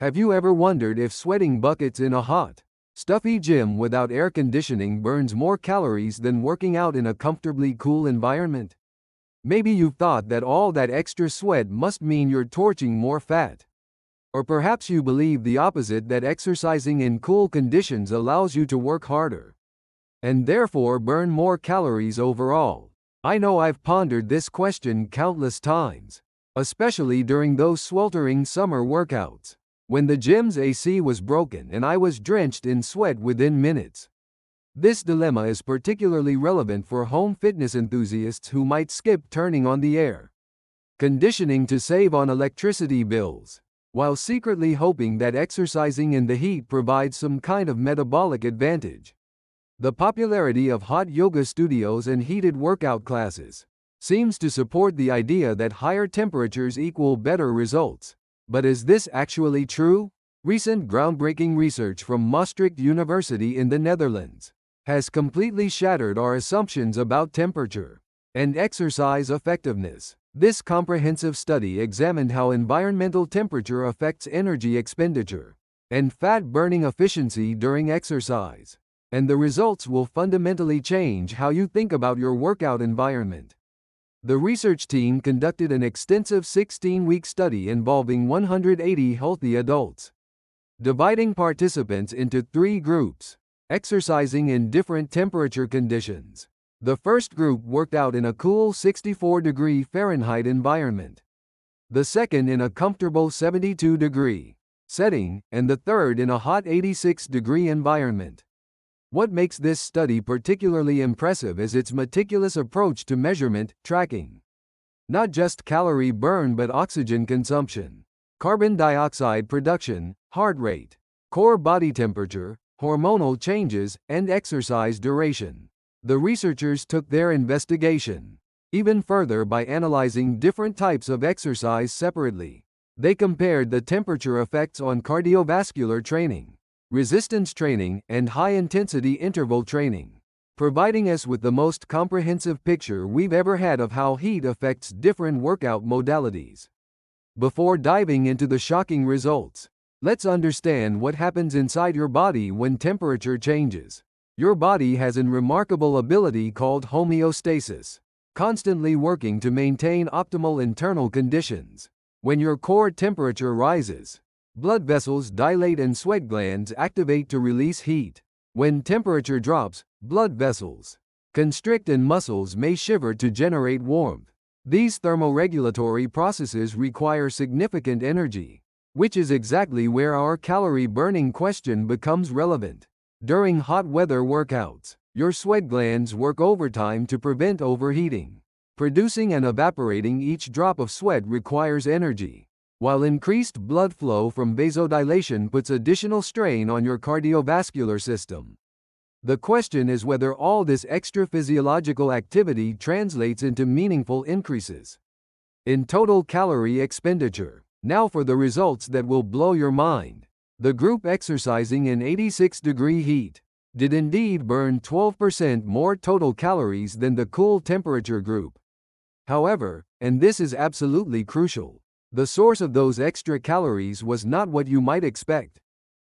Have you ever wondered if sweating buckets in a hot, stuffy gym without air conditioning burns more calories than working out in a comfortably cool environment? Maybe you've thought that all that extra sweat must mean you're torching more fat. Or perhaps you believe the opposite, that exercising in cool conditions allows you to work harder and therefore burn more calories overall. I know I've pondered this question countless times, especially during those sweltering summer workouts, when the gym's AC was broken and I was drenched in sweat within minutes. This dilemma is particularly relevant for home fitness enthusiasts who might skip turning on the air conditioning to save on electricity bills, while secretly hoping that exercising in the heat provides some kind of metabolic advantage. The popularity of hot yoga studios and heated workout classes seems to support the idea that higher temperatures equal better results. But is this actually true? Recent groundbreaking research from Maastricht University in the Netherlands has completely shattered our assumptions about temperature and exercise effectiveness. This comprehensive study examined how environmental temperature affects energy expenditure and fat burning efficiency during exercise. And the results will fundamentally change how you think about your workout environment. The research team conducted an extensive 16-week study involving 180 healthy adults, dividing participants into 3 groups, exercising in different temperature conditions. The first group worked out in a cool 64-degree Fahrenheit environment, the second in a comfortable 72-degree setting, and the third in a hot 86-degree environment. What makes this study particularly impressive is its meticulous approach to measurement, tracking not just calorie burn but oxygen consumption, carbon dioxide production, heart rate, core body temperature, hormonal changes, and exercise duration. The researchers took their investigation even further by analyzing different types of exercise separately. They compared the temperature effects on cardiovascular training, resistance training, and high-intensity interval training, providing us with the most comprehensive picture we've ever had of how heat affects different workout modalities. Before diving into the shocking results, let's understand what happens inside your body when temperature changes. Your body has a remarkable ability called homeostasis, constantly working to maintain optimal internal conditions. When your core temperature rises, blood vessels dilate and sweat glands activate to release heat. When temperature drops, blood vessels constrict and muscles may shiver to generate warmth. These thermoregulatory processes require significant energy, which is exactly where our calorie burning question becomes relevant. During hot weather workouts, your sweat glands work overtime to prevent overheating. Producing and evaporating each drop of sweat requires energy, while increased blood flow from vasodilation puts additional strain on your cardiovascular system. The question is whether all this extra physiological activity translates into meaningful increases in total calorie expenditure. Now for the results that will blow your mind. The group exercising in 86-degree heat did indeed burn 12% more total calories than the cool temperature group. However, and this is absolutely crucial, the source of those extra calories was not what you might expect.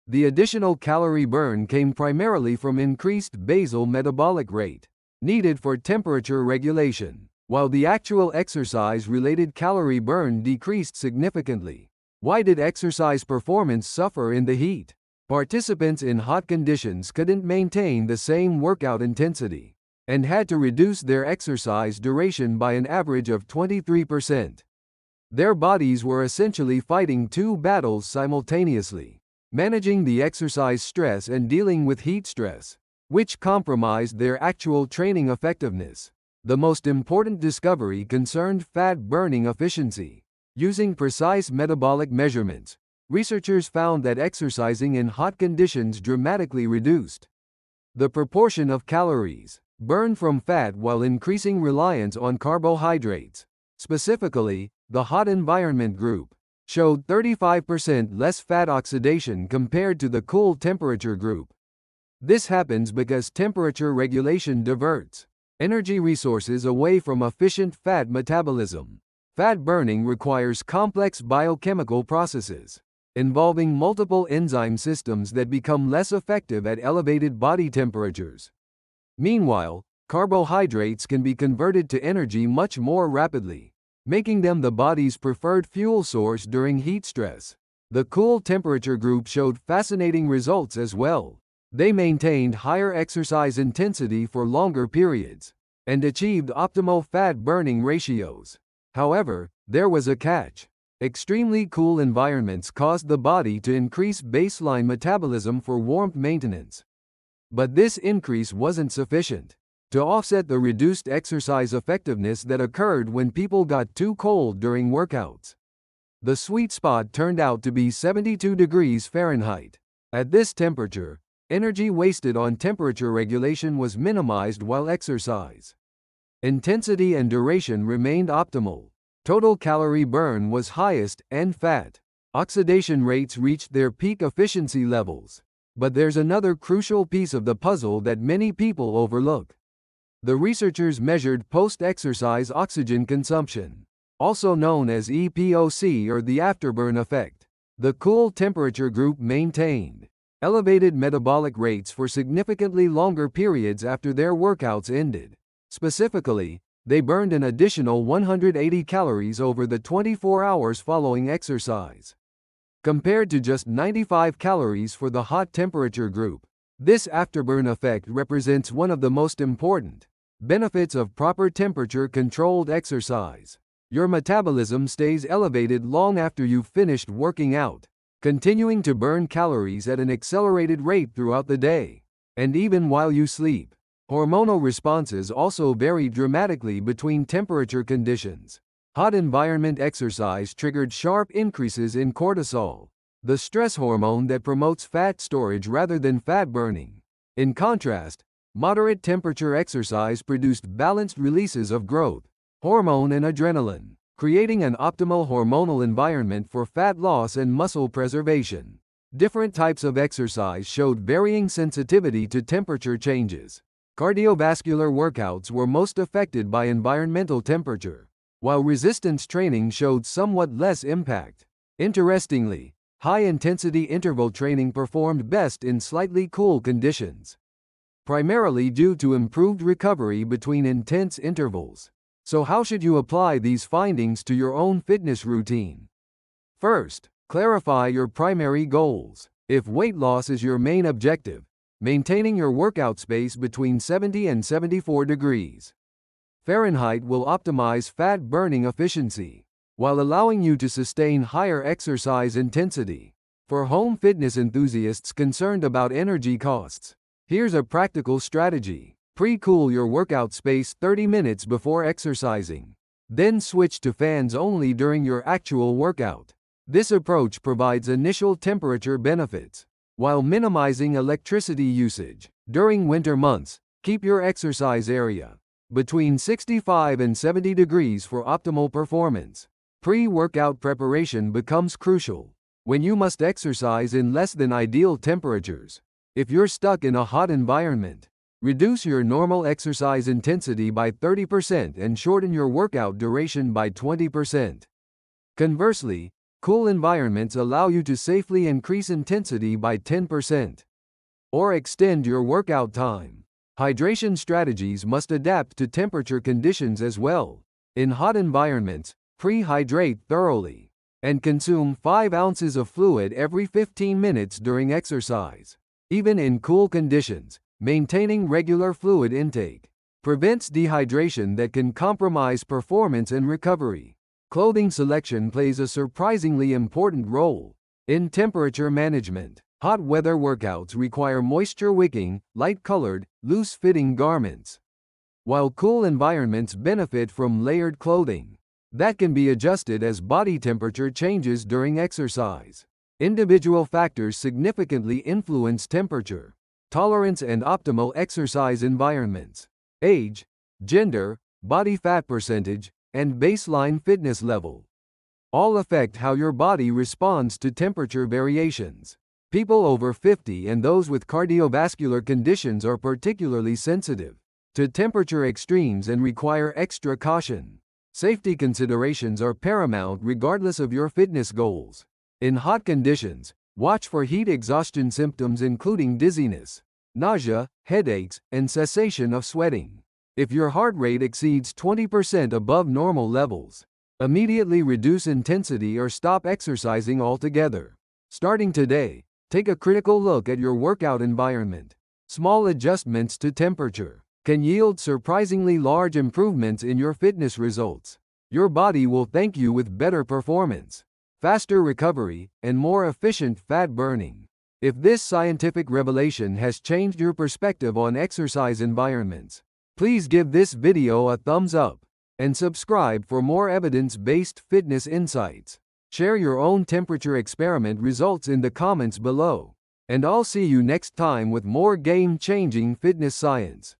The additional calorie burn came primarily from increased basal metabolic rate, needed for temperature regulation, while the actual exercise-related calorie burn decreased significantly. Why did exercise performance suffer in the heat? Participants in hot conditions couldn't maintain the same workout intensity and had to reduce their exercise duration by an average of 23%. Their bodies were essentially fighting 2 battles simultaneously, managing the exercise stress and dealing with heat stress, which compromised their actual training effectiveness. The most important discovery concerned fat burning efficiency. Using precise metabolic measurements, researchers found that exercising in hot conditions dramatically reduced the proportion of calories burned from fat while increasing reliance on carbohydrates. Specifically, the hot environment group showed 35% less fat oxidation compared to the cool temperature group. This happens because temperature regulation diverts energy resources away from efficient fat metabolism. Fat burning requires complex biochemical processes, involving multiple enzyme systems that become less effective at elevated body temperatures. Meanwhile, carbohydrates can be converted to energy much more rapidly, making them the body's preferred fuel source during heat stress. The cool temperature group showed fascinating results as well. They maintained higher exercise intensity for longer periods and achieved optimal fat-burning ratios. However, there was a catch. Extremely cool environments caused the body to increase baseline metabolism for warmth maintenance. But this increase wasn't sufficient to offset the reduced exercise effectiveness that occurred when people got too cold during workouts. The sweet spot turned out to be 72 degrees Fahrenheit. At this temperature, energy wasted on temperature regulation was minimized while exercise intensity and duration remained optimal. Total calorie burn was highest, and fat oxidation rates reached their peak efficiency levels. But there's another crucial piece of the puzzle that many people overlook. The researchers measured post-exercise oxygen consumption, also known as EPOC or the afterburn effect. The cool temperature group maintained elevated metabolic rates for significantly longer periods after their workouts ended. Specifically, they burned an additional 180 calories over the 24 hours following exercise, compared to just 95 calories for the hot temperature group. This afterburn effect represents one of the most important benefits of proper temperature-controlled exercise. Your metabolism stays elevated long after you've finished working out, continuing to burn calories at an accelerated rate throughout the day, and even while you sleep. Hormonal responses also vary dramatically between temperature conditions. Hot environment exercise triggered sharp increases in cortisol, the stress hormone that promotes fat storage rather than fat burning. In contrast, moderate temperature exercise produced balanced releases of growth hormone and adrenaline, creating an optimal hormonal environment for fat loss and muscle preservation. Different types of exercise showed varying sensitivity to temperature changes. Cardiovascular workouts were most affected by environmental temperature, while resistance training showed somewhat less impact. Interestingly, high-intensity interval training performed best in slightly cool conditions, primarily due to improved recovery between intense intervals. So how should you apply these findings to your own fitness routine? First, clarify your primary goals. If weight loss is your main objective, maintaining your workout space between 70 and 74 degrees Fahrenheit will optimize fat burning efficiency, while allowing you to sustain higher exercise intensity. For home fitness enthusiasts concerned about energy costs, here's a practical strategy. Pre-cool your workout space 30 minutes before exercising. Then switch to fans only during your actual workout. This approach provides initial temperature benefits, while minimizing electricity usage. During winter months, keep your exercise area between 65 and 70 degrees for optimal performance. Pre-workout preparation becomes crucial when you must exercise in less than ideal temperatures. If you're stuck in a hot environment, reduce your normal exercise intensity by 30% and shorten your workout duration by 20%. Conversely, cool environments allow you to safely increase intensity by 10% or extend your workout time. Hydration strategies must adapt to temperature conditions as well. In hot environments, pre-hydrate thoroughly and consume 5 ounces of fluid every 15 minutes during exercise. Even in cool conditions, maintaining regular fluid intake prevents dehydration that can compromise performance and recovery. Clothing selection plays a surprisingly important role in temperature management. Hot weather workouts require moisture-wicking, light-colored, loose-fitting garments, while cool environments benefit from layered clothing that can be adjusted as body temperature changes during exercise. Individual factors significantly influence temperature tolerance and optimal exercise environments. Age, gender, body fat percentage, and baseline fitness level all affect how your body responds to temperature variations. People over 50 and those with cardiovascular conditions are particularly sensitive to temperature extremes and require extra caution. Safety considerations are paramount regardless of your fitness goals. In hot conditions, watch for heat exhaustion symptoms including dizziness, nausea, headaches, and cessation of sweating. If your heart rate exceeds 20% above normal levels, immediately reduce intensity or stop exercising altogether. Starting today, take a critical look at your workout environment. Small adjustments to temperature can yield surprisingly large improvements in your fitness results. Your body will thank you with better performance, faster recovery, and more efficient fat burning. If this scientific revelation has changed your perspective on exercise environments, please give this video a thumbs up and subscribe for more evidence-based fitness insights. Share your own temperature experiment results in the comments below, and I'll see you next time with more game-changing fitness science.